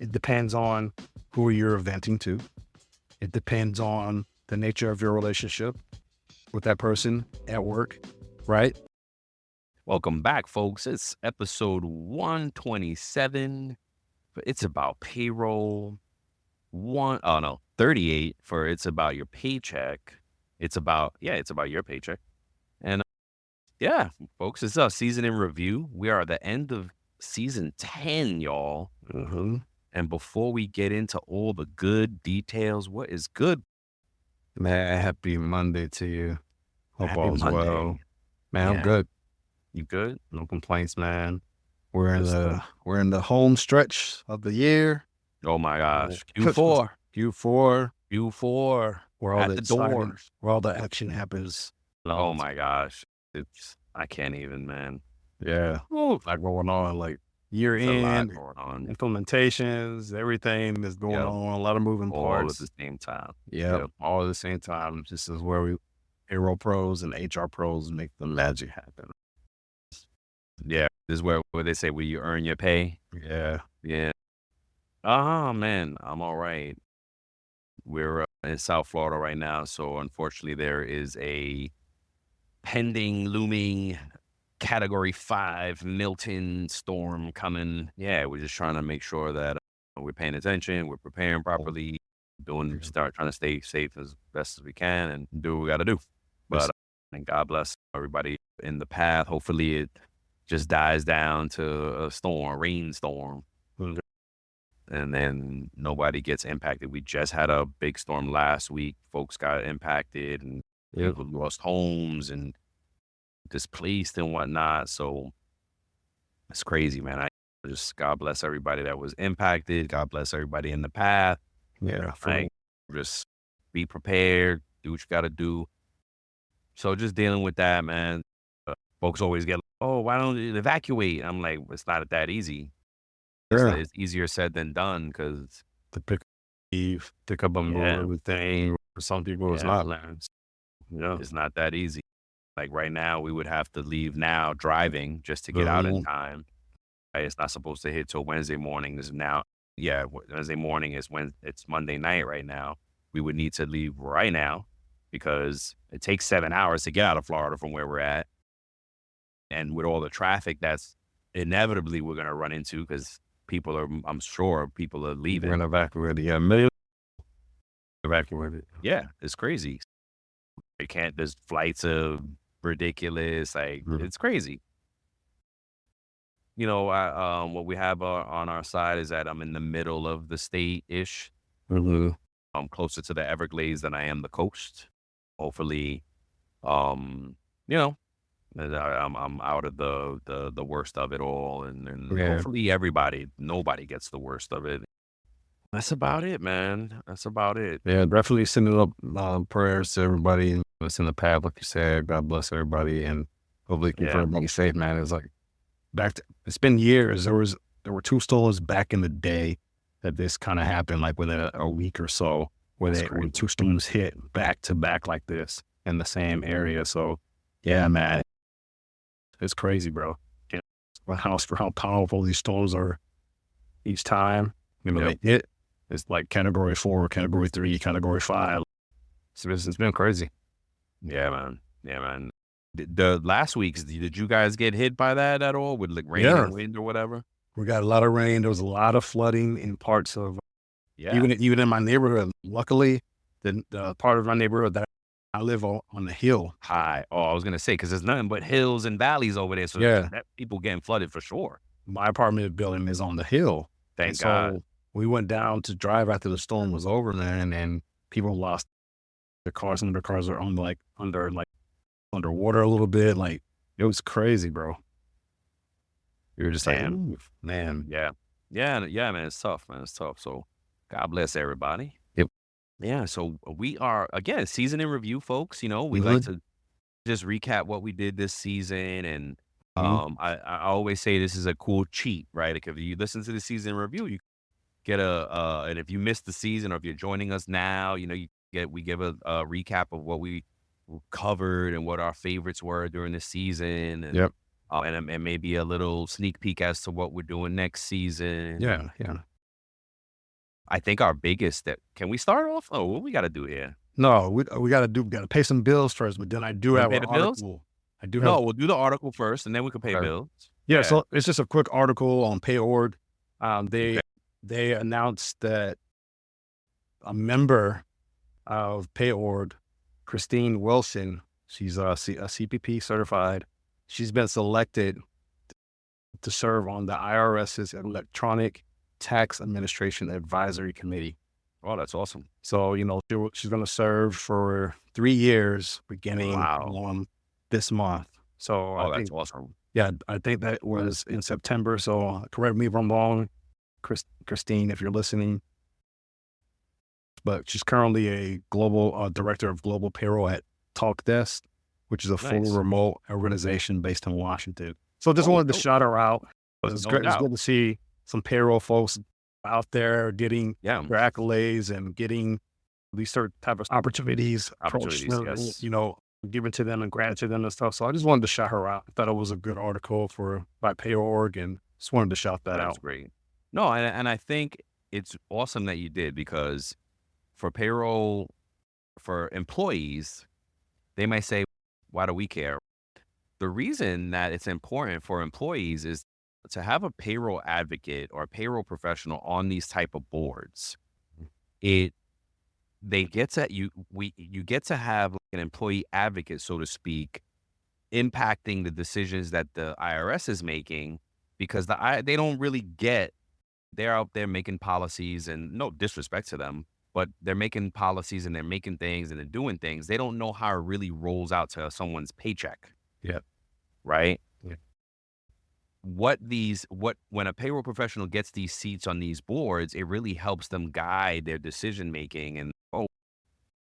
It depends on who you're venting to. It depends on the nature of your relationship with that person at work, right? Welcome back, folks. It's episode 127. It's about payroll. 38 for it's about your paycheck. It's about your paycheck. And yeah, folks, it's a season in review. We are at the end of season 10, y'all. Mm-hmm. And before we get into all the good details, what is good? Man, happy Monday to you. Hope Happy all's Monday. well. Man, I'm Yeah. good. You good? No complaints, man. We're in Good the stuff. we're in the home stretch of the year. Oh my gosh. Q4. Q4 Where all at the the exciting, doors. where all the action happens. Oh my gosh. I can't even, man. Yeah. Ooh, Like going on, like year it's a lot end, going on. implementations, everything that's going Yep. on, a lot of moving All at parts. the same time. Yeah, Yep. all at the same time. This is where we payroll pros and HR pros make the magic happen. Yeah. This is where they say where you earn your pay. Yeah. Yeah. Oh man, I'm all right. We're in South Florida right now, so unfortunately there is a pending looming Category 5 Milton storm coming. Yeah, we're just trying to make sure that we're paying attention, we're preparing properly, trying to stay safe as best as we can and do what we got to do. But and God bless everybody in the path. Hopefully it just dies down to a rainstorm, and then nobody gets impacted. We just had a big storm last week. Folks got impacted and people lost homes and displaced and whatnot. So it's crazy, man. I just God bless everybody that was impacted. God bless everybody in the path. Yeah. Like, just be prepared, do what you got to do. So just dealing with that, man. Folks always get, oh, why don't you evacuate? I'm like, it's not that easy. It's easier said than done because To pick up and move everything. For some people, it's not. Yeah. It's not that easy. Like right now, we would have to leave now driving just to get out in time. Right? It's not supposed to hit till Wednesday morning. This is now, Wednesday morning is when it's Monday night right now. We would need to leave right now because it takes 7 hours to get out of Florida from where we're at. And with all the traffic that's inevitably we're going to run into because I'm sure people are leaving. We're going to evacuate. Yeah, millions evacuated. Yeah, it's crazy. There's flights of ridiculous, like it's crazy. You know, what we have on our side is that I'm in the middle of the state-ish. I'm closer to the Everglades than I am the coast. Hopefully, I'm out of the worst of it all, and hopefully nobody gets the worst of it. That's about it, man. That's about it. Yeah, definitely sending up prayers to everybody that's in the path, like you said. God bless everybody, and hopefully keep everybody safe, man. It's like it's been years. There were two storms back in the day that this kind of happened, like within a week or so, where two storms hit back to back like this in the same area. So, yeah, man, it's crazy, bro. For how powerful these storms are each time. They hit. It's like Category 4, Category 3, Category 5. So it's been crazy. Yeah, man. Yeah, man. The last week's, did you guys get hit by that at all with like rain and wind or whatever? We got a lot of rain. There was a lot of flooding in parts of, even in my neighborhood. Luckily, the part of my neighborhood that I live on the hill. High. Oh, I was going to say, because there's nothing but hills and valleys over there. So people getting flooded for sure. My apartment building is on the hill. Thank God. So we went down to drive after the storm was over there, and people lost their cars. Some of their cars are underwater a little bit. Like, it was crazy, bro. You were just like, man. Yeah, man. It's tough, man. It's tough. So God bless everybody. Yep. Yeah. So we are, again, season in review, folks. You know, we like to just recap what we did this season. And I always say this is a cool cheat, right? Like if you listen to the season in review, you get and if you missed the season or if you're joining us now, we give a recap of what we covered and what our favorites were during the season. And, and maybe a little sneak peek as to what we're doing next season. Yeah. I think our biggest that can we start off? Oh, what we got to do here? No, we gotta pay some bills first, but then I do Want have to pay an the bills? article. I do have No, we'll do the article first, and then we can pay okay. bills. Yeah, Yeah. so it's just a quick article on PAYORG. Okay. They announced that a member of PayOrg, Christine Wilson, she's a CPP certified. She's been selected to serve on the IRS's Electronic Tax Administration Advisory Committee. Oh, that's awesome. So, she's going to serve for 3 years beginning Wow. on this month. So Oh, that's awesome. yeah, I think that was in September. So correct me if I'm wrong, Christine, if you're listening. But she's currently a global director of global payroll at TalkDesk, which is a full Nice. remote organization based in Washington. So just Oh, wanted to dope. shout her out. It's No great. It's doubt. good to see some payroll folks out there getting Yeah. their accolades and getting these certain type of opportunities, Opportunities, yes. given to them and granted to them and stuff. So I just wanted to shout her out. I thought it was a good article by PayOrg, and just wanted to shout that That's out. great. No, and I think it's awesome that you did because for payroll, for employees, they might say, why do we care? The reason that it's important for employees is to have a payroll advocate or a payroll professional on these type of boards. It they get to you get to have like an employee advocate, so to speak, impacting the decisions that the IRS is making because they don't really get they're out there making policies and no disrespect to them, but they're making policies and they're making things and they're doing things. They don't know how it really rolls out to someone's paycheck. Yeah. Right. Yeah. When a payroll professional gets these seats on these boards, it really helps them guide their decision making. And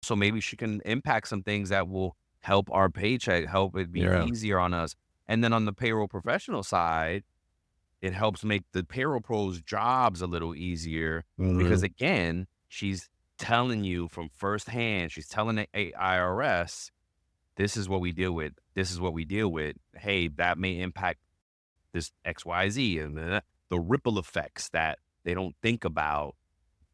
so maybe she can impact some things that will help our paycheck, help it be easier on us. And then on the payroll professional side, it helps make the payroll pros jobs a little easier because again, she's telling you from firsthand, she's telling the IRS, this is what we deal with. This is what we deal with. Hey, that may impact this XYZ and the ripple effects that they don't think about,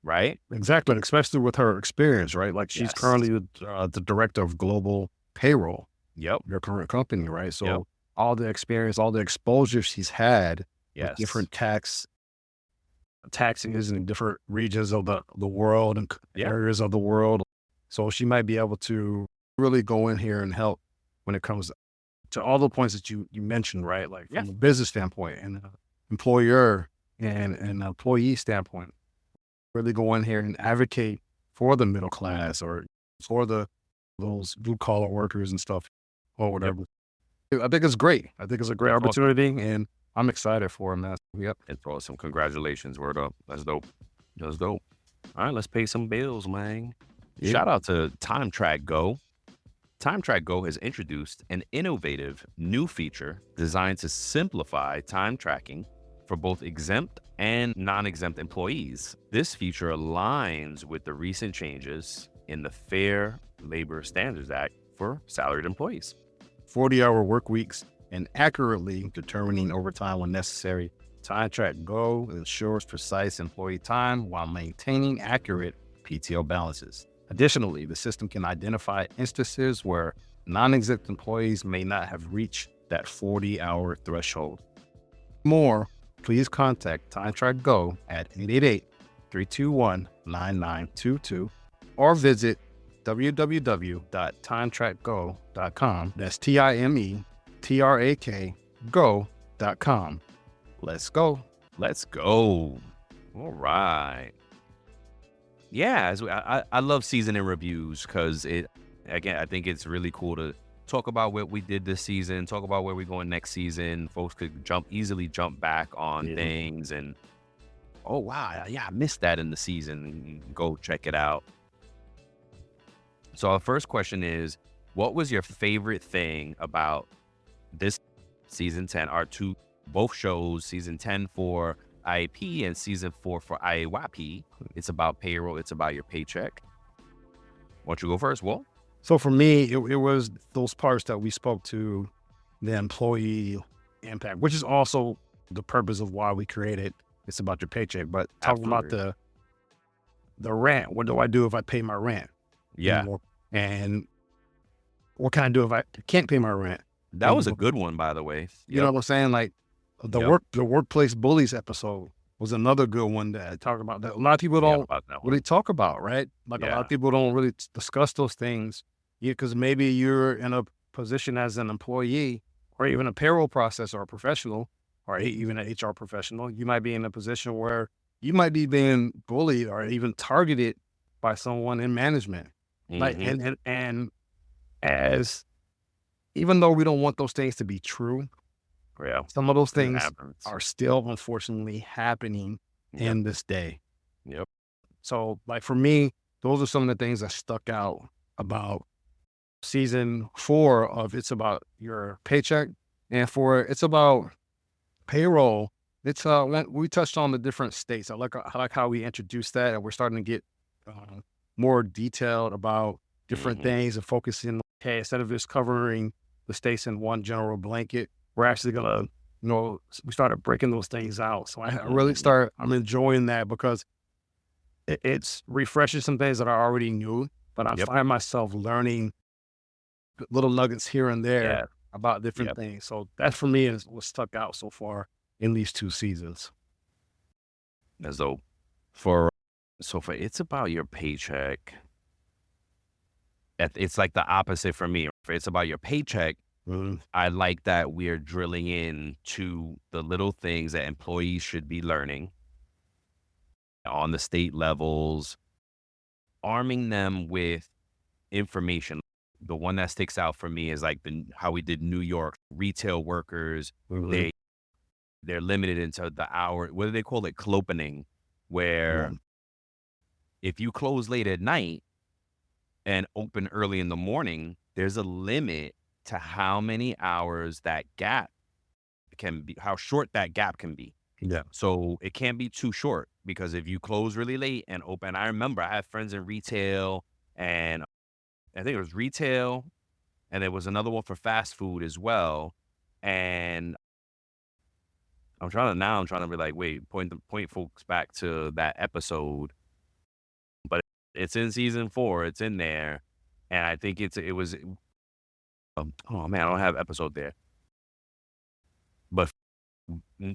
right? Exactly, and especially with her experience, right? Like she's currently the director of global payroll. Yep. Your current company, right? So Yep. all the experience, all the exposure she's had with Yes. different taxes in different regions of the world and areas of the world. So she might be able to really go in here and help when it comes to all the points that you mentioned, right? Like from a business standpoint and an employer and an employee standpoint, really go in here and advocate for the middle class or for those blue collar workers and stuff or whatever. I think it's great. I think it's a great opportunity and I'm excited for him. Yep. It's awesome. Congratulations. Word up. That's dope. That's dope. All right, let's pay some bills, man. Yeah. Shout out to TimeTrakGO. TimeTrakGO has introduced an innovative new feature designed to simplify time tracking for both exempt and non-exempt employees. This feature aligns with the recent changes in the Fair Labor Standards Act for salaried employees. 40-hour work weeks and accurately determining overtime when necessary. TimeTrakGO ensures precise employee time while maintaining accurate PTO balances. Additionally, the system can identify instances where non-exempt employees may not have reached that 40-hour threshold. More, please contact TimeTrakGO at 888-321-9922 or visit www.timetrakgo.com. That's TimeTrakGo.com. Let's go. Let's go. All right. Yeah, I love season in reviews because I think it's really cool to talk about what we did this season, talk about where we're going next season. Folks could easily jump back on things and, oh, wow, yeah, I missed that in the season. Go check it out. So our first question is, what was your favorite thing about this season 10, both shows, season 10 for IAP and season 4 for IAYP? It's about payroll. It's about your paycheck. Why don't you go first, Will? So for me, it was those parts that we spoke to, the employee impact, which is also the purpose of why we created It's About Your Paycheck. But talking about the rent. What do I do if I pay my rent? You Yeah. know, and what can I do if I can't pay my rent? That You was a know, good one, by the way. you know Yep. what I'm saying? Like Yep. the workplace bullies episode was another good one that I talked about that a lot of people Forgot don't about that one. really talk about, right? Like a lot Yeah. of people don't really discuss those things. Yeah, because maybe you're in a position as an employee or even a payroll processor or professional or even an HR professional. You might be in a position where you might be being bullied or even targeted by someone in management. Like Mm-hmm. and as even though we don't want those things to be true, Yeah. some of those It things happens. are still unfortunately happening Yep. in this day. Yep. So, like for me, those are some of the things that stuck out about season 4 of It's About Your Paycheck, and for It's About Payroll. It's we touched on the different states. I like how we introduced that, and we're starting to get more detailed about different Mm-hmm. things and focusing. Okay, instead of just covering the states in one general blanket, we're actually gonna, we started breaking those things out. So I really Mm-hmm. I'm enjoying that because it's refreshing some things that I already knew, but I Yep. find myself learning little nuggets here and there Yeah. about different Yep. things. So that for me is what stuck out so far in these 2 seasons. As though for It's About Your Paycheck. It's like the opposite for me. For It's About Your Paycheck, Mhm. I like that we're drilling in to the little things that employees should be learning on the state levels, arming them with information. The one that sticks out for me is like how we did New York retail workers. Mhm. They they're limited into the hour. What do they call it? Clopening, Yeah. where if you close late at night and open early in the morning, there's a limit to how many hours that gap can be, how short that gap can be. Yeah. So it can't be too short because if you close really late and open, I remember I have friends in retail, and I think it was retail, and there was another one for fast food as well. And I'm trying to be like, wait, point folks back to that episode, but it's in season 4. It's in there, and I think it was. Oh man, I don't have episode there, but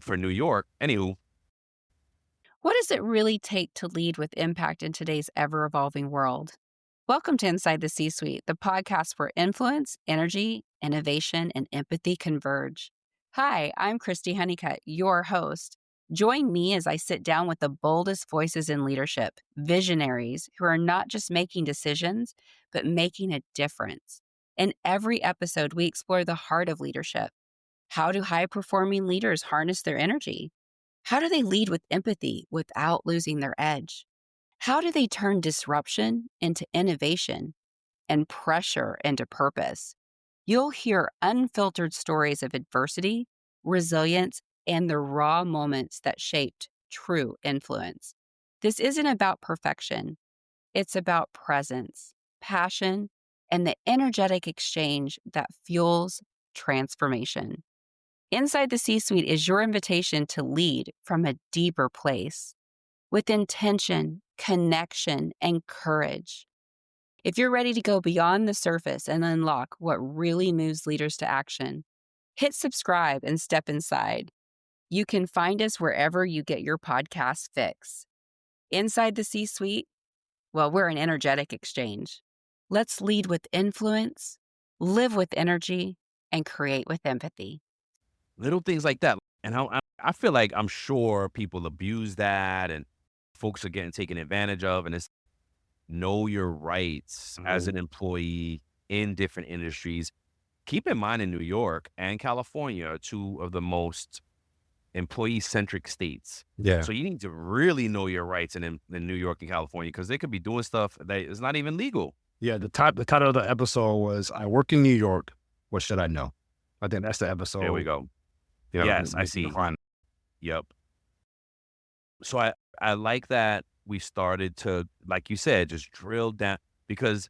for New York, anywho. What does it really take to lead with impact in today's ever evolving world? Welcome to Inside the C Suite, the podcast where influence, energy, innovation, and empathy converge. Hi, I'm Christy Honeycutt, your host. Join me as I sit down with the boldest voices in leadership, visionaries who are not just making decisions, but making a difference. In every episode, we explore the heart of leadership. How do high performing leaders harness their energy? How do they lead with empathy without losing their edge? How do they turn disruption into innovation and pressure into purpose? You'll hear unfiltered stories of adversity, resilience, and the raw moments that shaped true influence. This isn't about perfection, it's about presence, passion, and the energetic exchange that fuels transformation. Inside the C Suite is your invitation to lead from a deeper place with intention, connection, and courage. If you're ready to go beyond the surface and unlock what really moves leaders to action, hit subscribe and step inside. You can find us wherever you get your podcast fix. Inside the C Suite, well, we're an energetic exchange. Let's lead with influence, live with energy, and create with empathy. Little things like that. And how I feel like I'm sure people abuse that and folks are getting taken advantage of. And it's know your rights as Mhm. an employee in different industries. Keep in mind in New York and California are 2 of the most employee-centric states. Yeah. So you need to really know your rights in New York and California because they could be doing stuff that is not even legal. Yeah. The title of the episode was "I Work in New York. What Should I Know?" I think that's the There we episode. go. Yeah. Yes, I You can see. find. Yep. So I like that we started to, like you said, just drill down because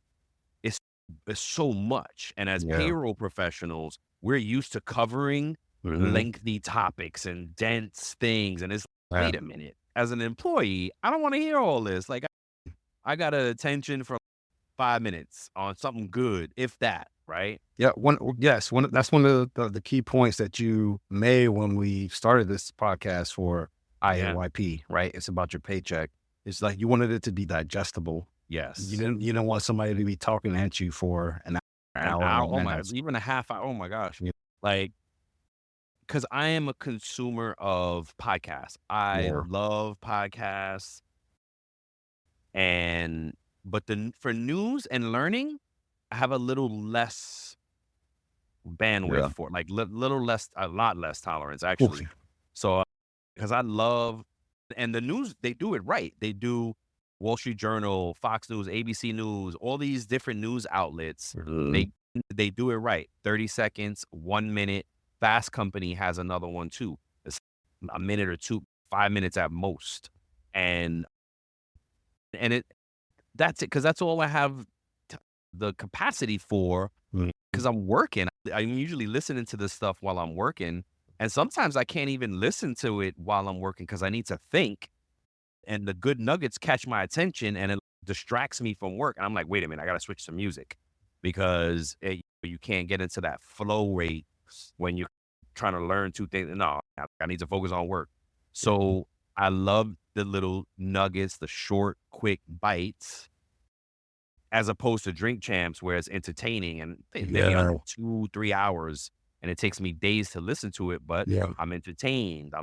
it's it's so much. And as Yeah. payroll professionals, we're used to covering Mhm. lengthy topics and dense things. And it's Yeah. wait a minute. As an employee, I don't want to hear all this. Like I got an attention for 5 minutes on something good, if that, right? Yeah. That's one of the key points that you made when we started this podcast for INYP, right? It's about your paycheck. It's like you wanted it to be digestible. Yes. You didn't want somebody to be talking at you for an hour. Oh my, even a half hour. Oh my gosh. Yeah. Like, because I am a consumer of podcasts. I love podcasts. But for news and learning, I have a little less bandwidth for it, like a lot less tolerance actually. So, because I love, and the news, they do it right. They do Wall Street Journal, Fox News, ABC News, all these different news outlets. They do it right. 30 seconds, 1 minute. Fast Company has another one too. It's a minute or two, 5 minutes at most. And that's it, because that's all I have the capacity for, because I'm working. I'm usually listening to this stuff while I'm working. And sometimes I can't even listen to it while I'm working because I need to think. And the good nuggets catch my attention and it distracts me from work. And I'm like, wait a minute, I got to switch to music, because you can't get into that flow rate when you're trying to learn two things. No, I need to focus on work. So I love the little nuggets, the short, quick bites, as opposed to Drink Champs, where it's entertaining and maybe under 2-3 hours, and it takes me days to listen to it, but I'm entertained.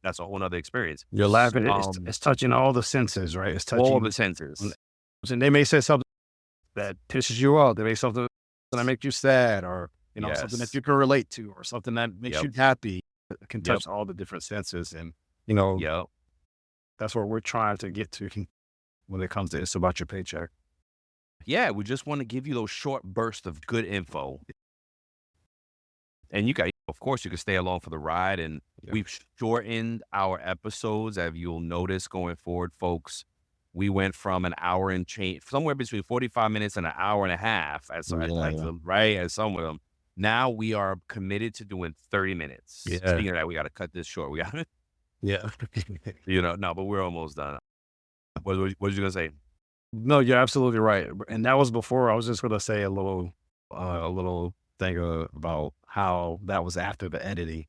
That's a whole nother experience. You're laughing. It's touching all the senses, right? It's touching all the senses. And they may say something that pisses you off. They may say something that makes you sad, or something that you can relate to, or something that makes you happy. It can touch all the different senses, and that's what we're trying to get to when it comes to It's About Your Paycheck. Yeah, we just want to give you those short bursts of good info. And of course, you can stay along for the ride. And we've shortened our episodes, as you'll notice going forward, folks. We went from an hour and change, somewhere between 45 minutes and an hour and a half, as some of them. Now we are committed to doing 30 minutes. Yeah. Speaking of that, we got to cut this short. We got no, but we're almost done. What was you going to say? No, you're absolutely right. And that was before. I was just going to say a little thing about how that was after the editing.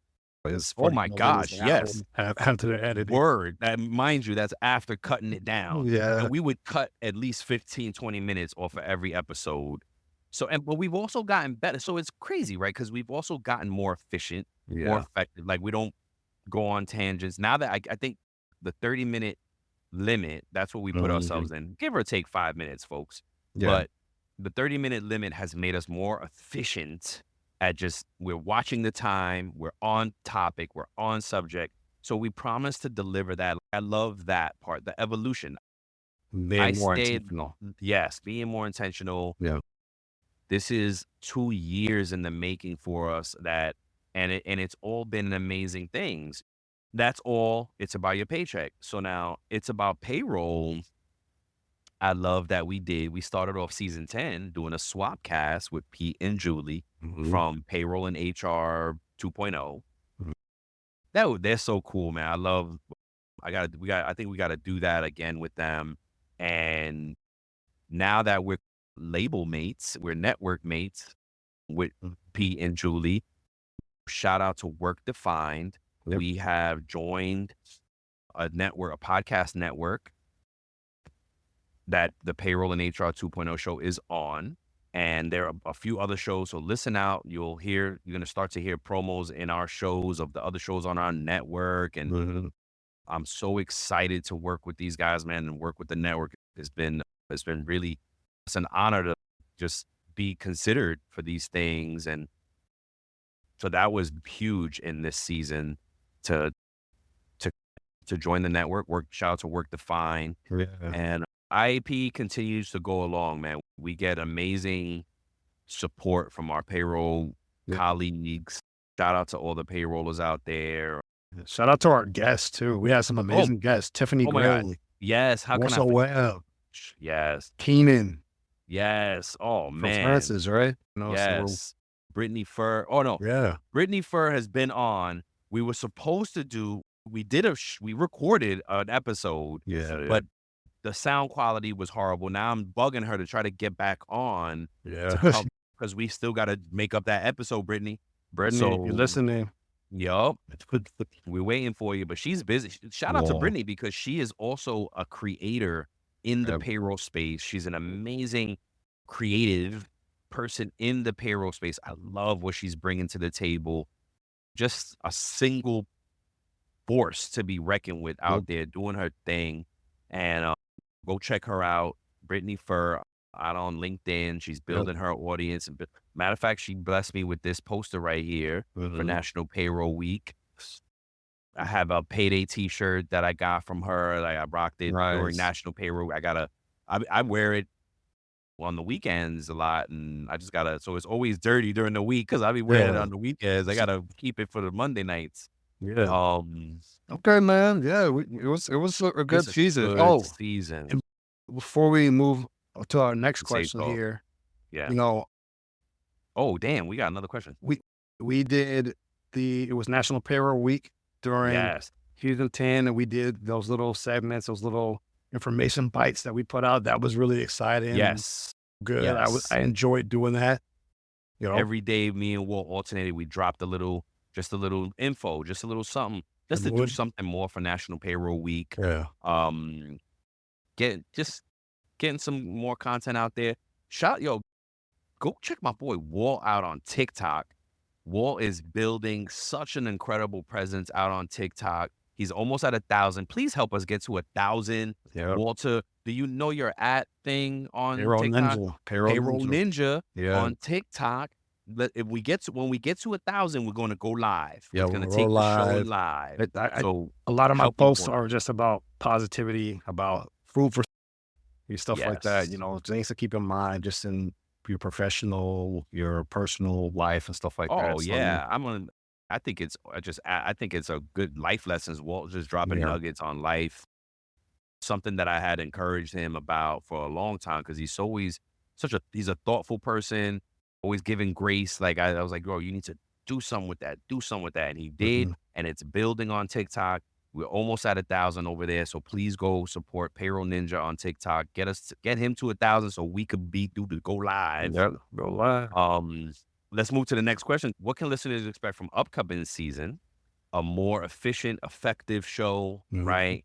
Oh my gosh, yes. After the editing. Word. Mind you, that's after cutting it down. Yeah. And we would cut at least 15, 20 minutes off of every episode. So, but we've also gotten better. So it's crazy, right? Because we've also gotten more efficient, more effective. Like, we don't go on tangents. Now that I think the 30-minute limit, that's what we put ourselves in, give or take 5 minutes, folks. But the 30-minute limit has made us more efficient at we're watching the time, we're on topic, we're on subject. So we promise to deliver that. I love that part, the evolution. Being more intentional. Yes, being more intentional. Yeah. This is 2 years in the making for us, and it's all been amazing things. That's all. It's about your paycheck. So now it's about payroll. I love that we started off season 10 doing a swap cast with Pete and Julie from Payroll and HR 2.0. They're so cool, man. I think we got to do that again with them. And now that we're label mates, we're network mates with Pete and Julie. Shout out to Work Defined. We have joined a podcast network that the Payroll and HR 2.0 show is on. And there are a few other shows. So listen out. You're going to start to hear promos in our shows of the other shows on our network. And I'm so excited to work with these guys, man, and work with the network. It's been really, it's an honor to just be considered for these things. And so that was huge in this season to join the network. Shout out to Work Defined. And IAP continues to go along, man. We get amazing support from our payroll colleagues. Shout out to all the payrollers out there. Shout out to our guests too. We had some amazing guests. Tiffany Gray. Yes. How can I? Webb. Yes. Keenan. Yes. Oh man. Francis, right? Yes. Britney Furr. Oh no. Yeah. Britney Furr has been on. We were supposed to do. We recorded an episode. Yeah. But the sound quality was horrible. Now I'm bugging her to try to get back on Yeah. to come because we still got to make up that episode, Brittany. Brittany, if you're listening. Yup. We're waiting for you, but she's busy. Shout out to Brittany because she is also a creator in the payroll space. She's an amazing creative person in the payroll space. I love what she's bringing to the table. Just a single force to be reckoned with out there doing her thing. And go check her out, Brittany Furr, out on LinkedIn. She's building her audience. Matter of fact, she blessed me with this poster right here for National Payroll Week. I have a payday T-shirt that I got from her. Like I rocked it during National Payroll. I wear it on the weekends a lot, and I just gotta. So it's always dirty during the week because I be wearing it on the weekends. I gotta keep it for the Monday nights. Yeah. Okay, man. Yeah, it was a good season. Season. Before we move to our next question here, you know. Oh, damn, we got another question. We did it was National Payroll Week during season 10, and we did those little segments, those little information bites that we put out. That was really exciting. Yes. Good. I enjoyed doing that. You know, every day me and Walt alternated. We dropped just a little info, just a little something, just to do something more for National Payroll Week. Yeah. Getting some more content out there. Go check my boy Walt out on TikTok. Walt is building such an incredible presence out on TikTok. He's almost at 1,000. Please help us get to 1,000. Walter, do you know your @ thing on TikTok? Payroll Ninja on TikTok. When we get to 1,000, we're going to go live. Yeah, it's going to take the show live. So a lot of my posts are just about positivity, about food for stuff like that. You know, things to keep in mind, just in your professional, your personal life and stuff like that. Oh yeah, I think it's a good life lessons. Walt just dropping nuggets on life. Something that I had encouraged him about for a long time because he's always he's a thoughtful person, always giving grace. Like I was like, bro, you need to do something with that, and he did, and it's building on TikTok. We're almost at 1,000 over there, so please go support Payroll Ninja on TikTok. Get him to 1,000 so we could go live. Yeah, go live. Let's move to the next question. What can listeners expect from upcoming season? A more efficient, effective show, right?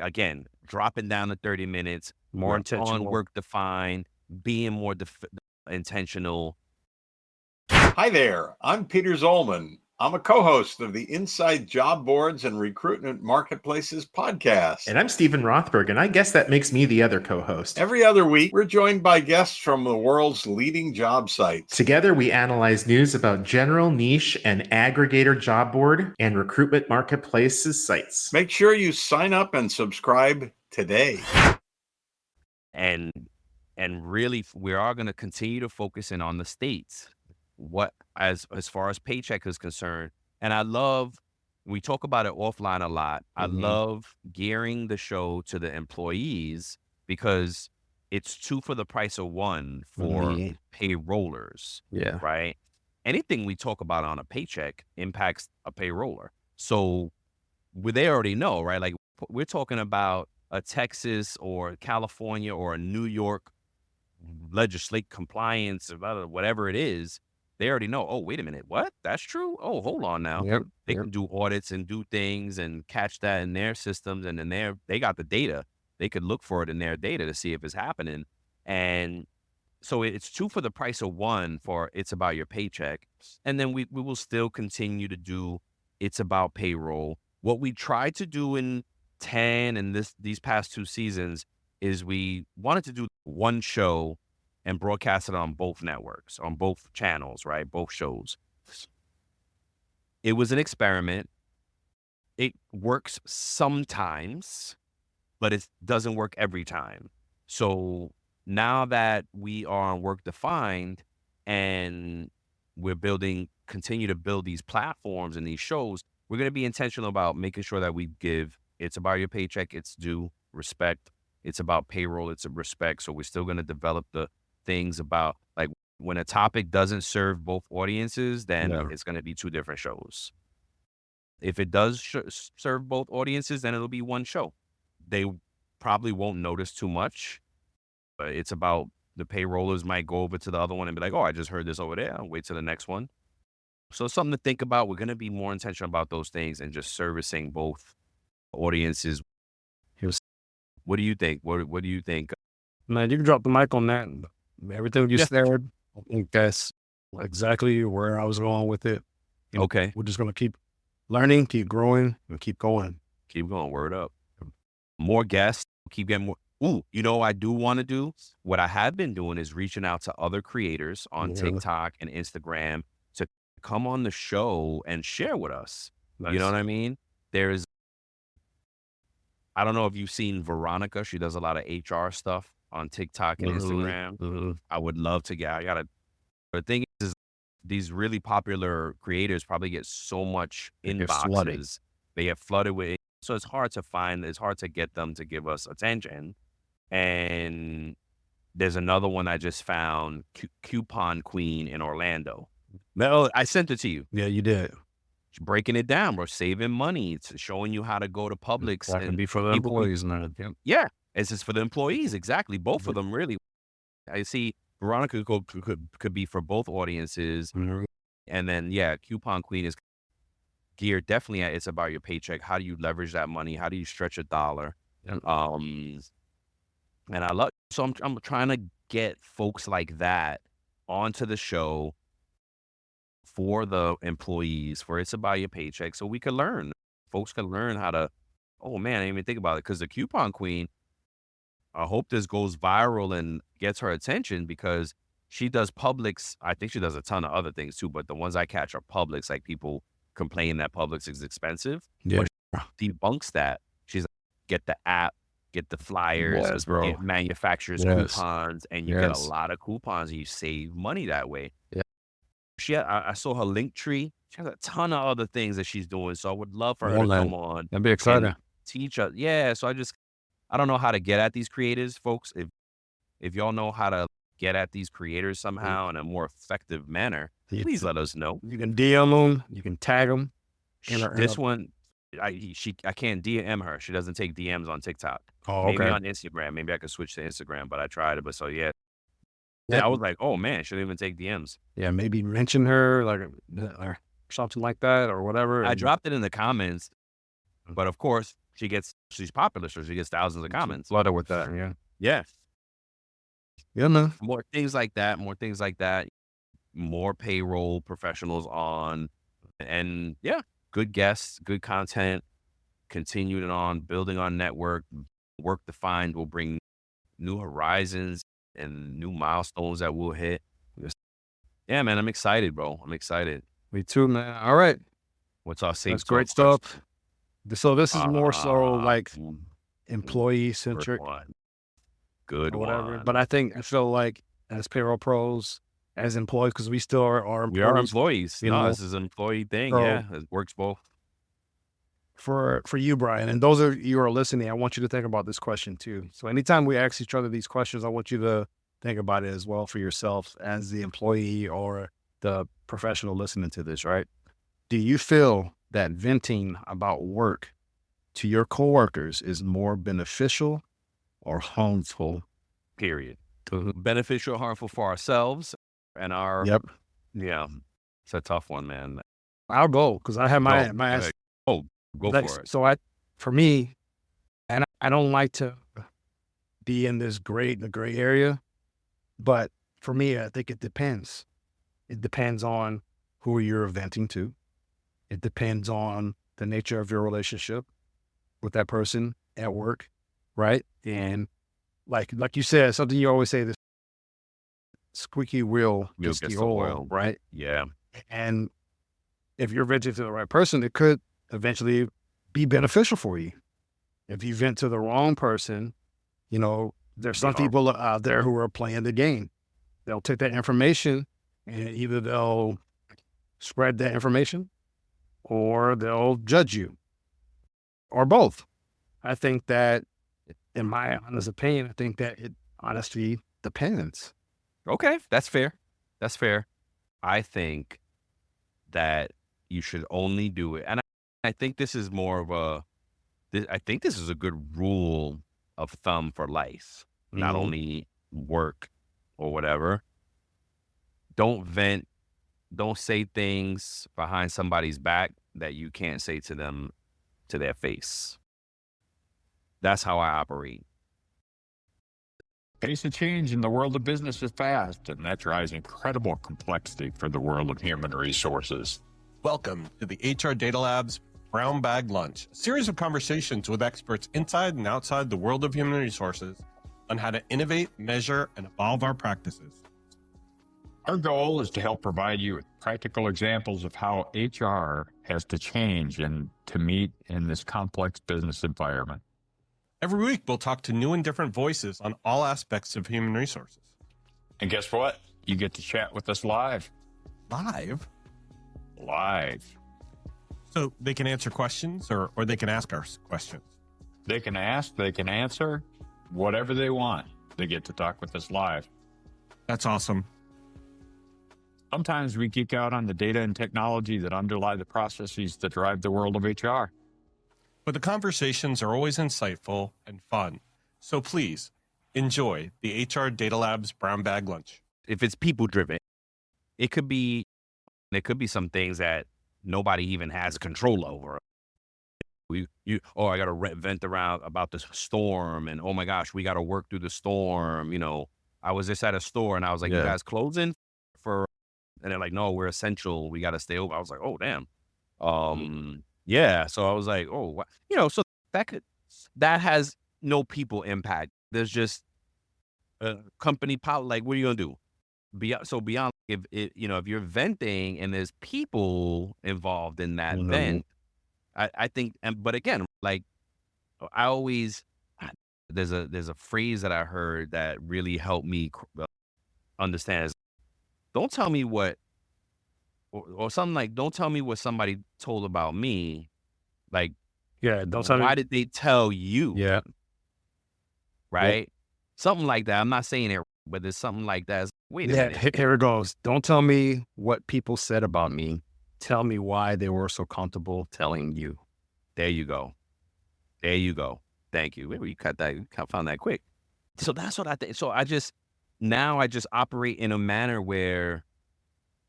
Again, dropping down to 30 minutes, more intentional, on work defined, being more intentional. Hi there, I'm Peter Zollman. I'm a co-host of the Inside Job Boards and Recruitment Marketplaces podcast. And I'm Stephen Rothberg, and I guess that makes me the other co-host. Every other week, we're joined by guests from the world's leading job sites. Together, we analyze news about general, niche, and aggregator job board and recruitment marketplaces sites. Make sure you sign up and subscribe today. And really, we are going to continue to focus in on the states. What as far as Paycheck is concerned, and we talk about it offline a lot. I love gearing the show to the employees because it's 2 for the price of 1 for payrollers. Yeah. Right. Anything we talk about on a paycheck impacts a payroller. So they already know, right? Like we're talking about a Texas or California or a New York legislate compliance, whatever it is. They already know, oh, wait a minute, what? That's true? Oh, hold on now. They can do audits and do things and catch that in their systems, and then they got the data. They could look for it in their data to see if it's happening. And so it's 2 for the price of 1 for It's About Your Paycheck. And then we will still continue to do It's About Payroll. What we tried to do in 10 and these past 2 seasons is we wanted to do one show and broadcast it on both networks, on both channels, right? Both shows. It was an experiment. It works sometimes, but it doesn't work every time. So now that we are on work defined and we're continue to build these platforms and these shows, we're going to be intentional about making sure that we give It's About Your Paycheck its due respect. It's About Payroll, it's a respect. So we're still going to develop the things about, like, when a topic doesn't serve both audiences, then it's going to be 2 different shows. If it does serve both audiences, then it'll be one show. probably won't notice too much. But it's about the payrollers might go over to the other one and be like, oh, I just heard this over there. I'll wait till the next one. So it's something to think about. We're going to be more intentional about those things and just servicing both audiences. What do you think? What do you think? Man, you can drop the mic on that. Everything you said, I think that's exactly where I was going with it. Okay. We're just going to keep learning, keep growing, and keep going. Keep going. Word up. More guests. Keep getting more. Ooh, you know what I do want to do? What I have been doing is reaching out to other creators on TikTok and Instagram to come on the show and share with us. Nice. You know what I mean? I don't know if you've seen Veronica. She does a lot of HR stuff on TikTok and Instagram. I would love to but the thing is these really popular creators probably get so much inboxes. They get flooded with it. So it's hard to get them to give us attention. And there's another one I just found, Coupon Queen in Orlando. No, I sent it to you. Yeah, you did. Breaking it down, bro, saving money. It's showing you how to go to Publix. That can be for the employees. Yeah, it's just for the employees. Exactly. Both of them, really. I see Veronica could be for both audiences. And then, Coupon Queen is geared definitely it's about your paycheck. How do you leverage that money? How do you stretch a dollar? And I'm trying to get folks like that onto the show for the employees, for it's about your paycheck, so we can learn. Folks can learn how to, oh man, I didn't even think about it. Because the Coupon Queen, I hope this goes viral and gets her attention because she does Publix. I think she does a ton of other things too, but the ones I catch are Publix. Like people complain that Publix is expensive. Yeah. But she debunks that. She's like, get the app, get the flyers, get manufacturers coupons, and you get a lot of coupons and you save money that way. Yeah. I saw her link tree. She has a ton of other things that she's doing. So I would love for her to come on. That'd be exciting. Teach us. Yeah. So I don't know how to get at these creators, folks. If y'all know how to get at these creators somehow in a more effective manner, please let us know. You can DM them. You can tag them. One, I can't DM her. She doesn't take DMs on TikTok. Oh, okay. Maybe on Instagram. Maybe I could switch to Instagram, but I tried it. But so yeah, I was like, oh man, she didn't even take DMs. Yeah, maybe mention her or something like that or whatever. I dropped it in the comments, but of course she's popular, so she gets thousands of comments. Flooded with that. Yeah. Yeah, man. More things like that. More payroll professionals on, and good guests, good content, continuing on, building on network, work defined will bring new horizons and new milestones that we'll hit. Yeah, man, I'm excited, bro. I'm excited. Me too, man. All right. What's our safe? That's great stuff. So this is more so like employee-centric. Good whatever. one. But I feel like as payroll pros, as employees, because we still are employees. We are employees. This is an employee thing. So, it works both. For you, Brian, and those of you who are listening, I want you to think about this question too. So anytime we ask each other these questions, I want you to think about it as well for yourself as the employee or the professional listening to this, right? Do you feel that venting about work to your coworkers is more beneficial or harmful? Period. Beneficial, harmful for ourselves and our. Yep. Yeah. It's a tough one, man. I'll go because I have my answer. Go for it. So for me, and I don't like to be in the gray area, but for me, I think it depends. It depends on who you're venting to. It depends on the nature of your relationship with that person at work, right? And like you said, something you always say, this squeaky wheel gets the oil, right? Yeah. And if you're venting to the right person, it could eventually be beneficial for you. If you vent to the wrong person, there's some people out there who are playing the game. They'll take that information and either they'll spread that information or they'll judge you or both. I think that, in my honest opinion, I think that it honestly depends. Okay, that's fair. I think that you should only do it. And I think this is more of I think this is a good rule of thumb for life, not only work or whatever. Don't vent. Don't say things behind somebody's back that you can't say to them to their face. That's how I operate. Pace of change in the world of business is fast, and that drives incredible complexity for the world of human resources. Welcome to the HR Data Lab's Brown Bag Lunch, a series of conversations with experts inside and outside the world of human resources on how to innovate, measure, and evolve our practices. Our goal is to help provide you with practical examples of how HR has to change and to meet in this complex business environment. Every week, we'll talk to new and different voices on all aspects of human resources. And guess what? You get to chat with us live. Live? Live. So they can answer questions or they can ask us questions. They can ask, they can answer, whatever they want. They get to talk with us live. That's awesome. Sometimes we geek out on the data and technology that underlie the processes that drive the world of HR. But the conversations are always insightful and fun. So please enjoy the HR Data Lab's Brown Bag Lunch. If it's people driven, there could be some things that nobody even has control over. I got to vent around about the storm, and oh my gosh, we got to work through the storm. I was just at a store and I was like, you guys closing for? And they're like, no, we're essential. We got to stay open. I was like, oh, damn. Yeah. So I was like, oh, so that has no people impact. There's just a company policy. Like, what are you going to do? Beyond, if you're venting and there's people involved in that vent, I think, but again, like there's a phrase that I heard that really helped me understand is, don't tell me what, or something like, don't tell me what somebody told about me. Like, don't tell me. Why did they tell you? Yeah. Right? Something like that. I'm not saying it, but there's something like that. It's, wait a minute. Here it goes. Don't tell me what people said about me. Tell me why they were so comfortable telling you. There you go. Thank you. Wait, you cut that. You found that quick. So that's what I think. So I just operate in a manner where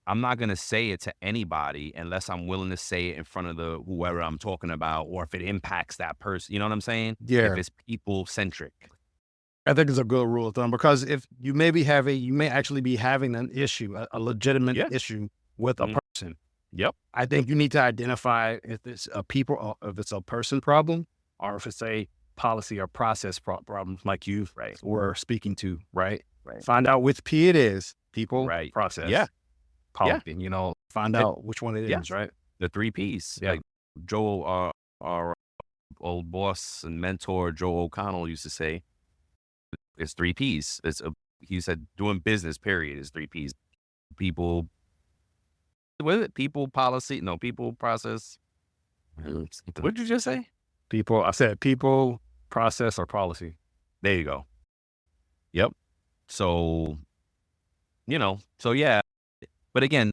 I'm not going to say it to anybody unless I'm willing to say it in front of whoever I'm talking about, or if it impacts that person. You know what I'm saying? Yeah. If it's people centric. I think it's a good rule of thumb, because if you you may actually be having an issue, a legitimate issue with a person. Yep. I think you need to identify if it's if it's a person problem, or if it's a policy or process problem, like you were speaking to, right? Right. Find out which P it is, people, right. process, policy, find out which one it is, right? The 3 Ps. Yeah. Like Joe, our old boss and mentor, Joe O'Connell, used to say, it's 3 Ps. He said, doing business, period, is 3 Ps. People, what is it? People, policy, no, people, process. What did you just say? People, I said people, process, or policy. There you go. Yep. So, yeah. But again,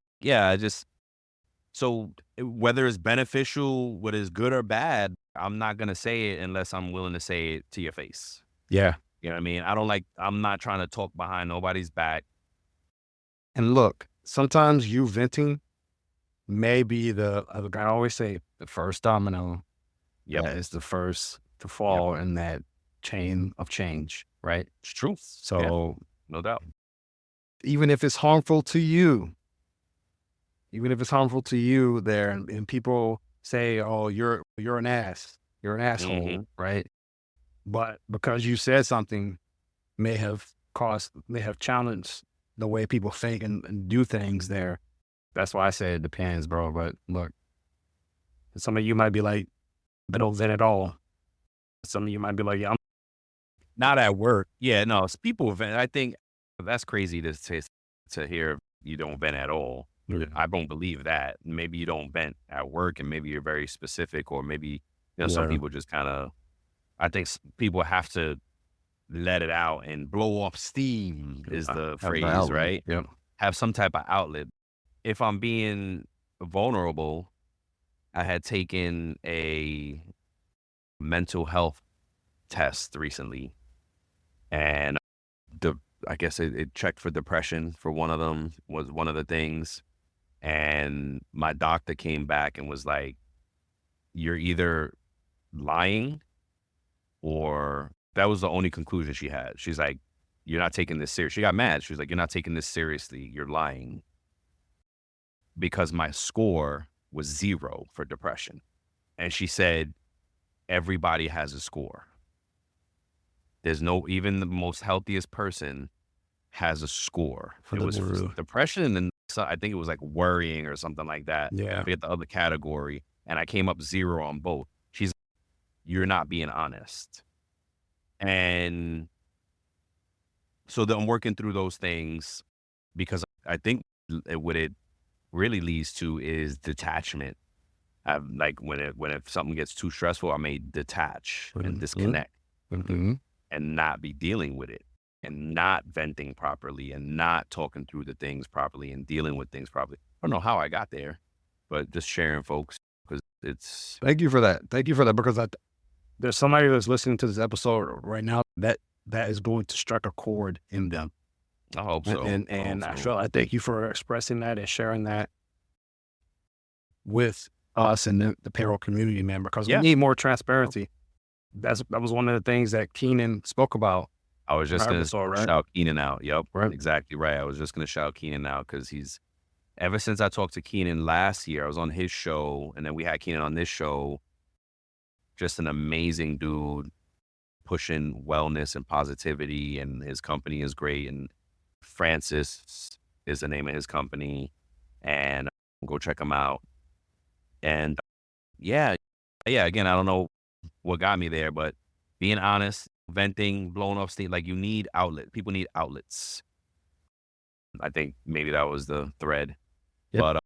so whether it's beneficial, what is good or bad, I'm not going to say it unless I'm willing to say it to your face. Yeah. You know what I mean? I'm not trying to talk behind nobody's back. And look, sometimes you venting may be I always say, the first domino. Yep. That is the first to fall in that chain of change, right? It's true. So no doubt. Even if it's harmful to you there, and people say, oh, you're an ass, you're an asshole, right? But because you said something may have challenged the way people think and do things there. That's why I say it depends, bro. But look, some of you might be like, they don't vent at all. Some of you might be like, yeah, I'm not at work. Yeah, no, it's people vent. I think that's crazy to hear you don't vent at all. Yeah. I don't believe that. Maybe you don't vent at work, and maybe you're very specific, or maybe some people just kind of. I think people have to let it out and blow off steam is the phrase, right? Yeah. Have some type of outlet. If I'm being vulnerable, I had taken a mental health test recently, and I guess it checked for depression for one of them, was one of the things. And my doctor came back and was like, you're either lying, or that was the only conclusion she had. She's like, you're not taking this serious. She got mad. She was like, you're not taking this seriously. You're lying. Because my score was 0 for depression. And she said, everybody has a score. There's no, even the most healthiest person has a score. It was depression, and then I think it was like worrying or something like that. Yeah. I forget the other category. And I came up 0 on both. She's like, you're not being honest. And so I'm working through those things, because I think what it really leads to is detachment. Like if something gets too stressful, I may detach and disconnect and not be dealing with it, and not venting properly, and not talking through the things properly, and dealing with things properly. I don't know how I got there, but just sharing, folks, because it's. Thank you for that. Thank you for that, because there's somebody that's listening to this episode right now that is going to strike a chord in them. I hope so. And I thank you for expressing that and sharing that with us and the payroll community, man, because we need more transparency. That was one of the things that Keenan spoke about. I was just going to shout Keenan out. Yep, right. Exactly right. I was just going to shout Keenan out, because ever since I talked to Keenan last year, I was on his show, and then we had Keenan on this show. Just an amazing dude, pushing wellness and positivity, and his company is great. And Francis is the name of his company, and go check him out. And yeah, again, I don't know what got me there, but being honest, venting, blowing off steam, like, you need outlet. People need outlets. I think maybe that was the thread. Yep. But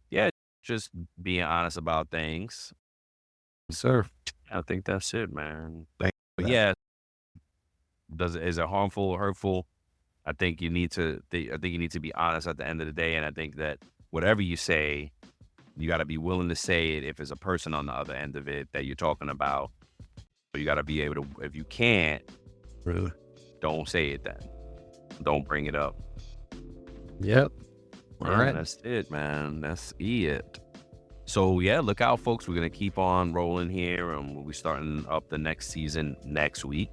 yeah, just being honest about things. Sir, I think that's it, man. But yeah, is it harmful or hurtful? I think you need to be honest at the end of the day. And I think that whatever you say, you got to be willing to say it if there's a person on the other end of it that you're talking about. But you got to be able to, if you can't, really, don't say it then. Don't bring it up. Yep. All right. That's it, man. That's it. So yeah, look out, folks. We're going to keep on rolling here, and we'll be starting up the next season next week.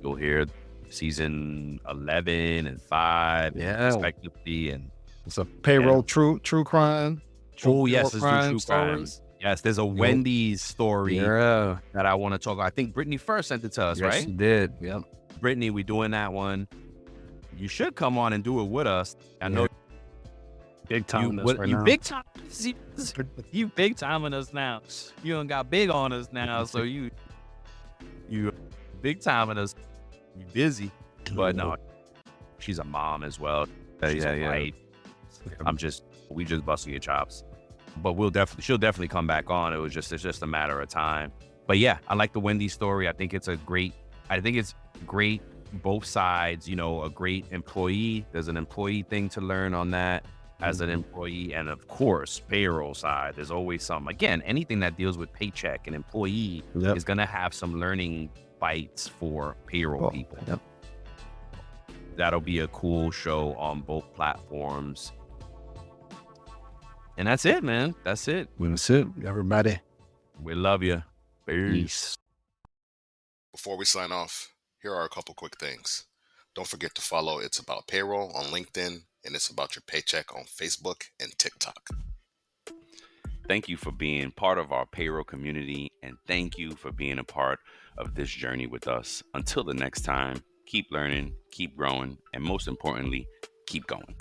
You'll hear season 11 and 5, respectively. And it's a payroll true crime. Yes, it's true crime. Yes, there's a Wendy's story that I want to talk about. I think Britney first sent it to us, right? Yes, she did. Yep. Britney, we doing that one. You should come on and do it with us. I know big time you big time. You big timing us now. You done got big on us now, so you big timing us. You busy, but no, she's a mom as well. She's a wife. We just busting your chops, but she'll definitely come back on. It's just a matter of time. But yeah, I like the Wendy story. I think it's great. Both sides, a great employee. There's an employee thing to learn on that as an employee. And of course, payroll side, there's always some, again, anything that deals with paycheck and employee is going to have some learning bites for payroll people. Yep. That'll be a cool show on both platforms. And that's it, man. That's it. That's it, everybody. We love you. Peace. Before we sign off, here are a couple quick things. Don't forget to follow It's About Payroll on LinkedIn, and It's About Your Paycheck on Facebook and TikTok. Thank you for being part of our payroll community, and thank you for being a part of this journey with us. Until the next time, keep learning, keep growing, and most importantly, keep going.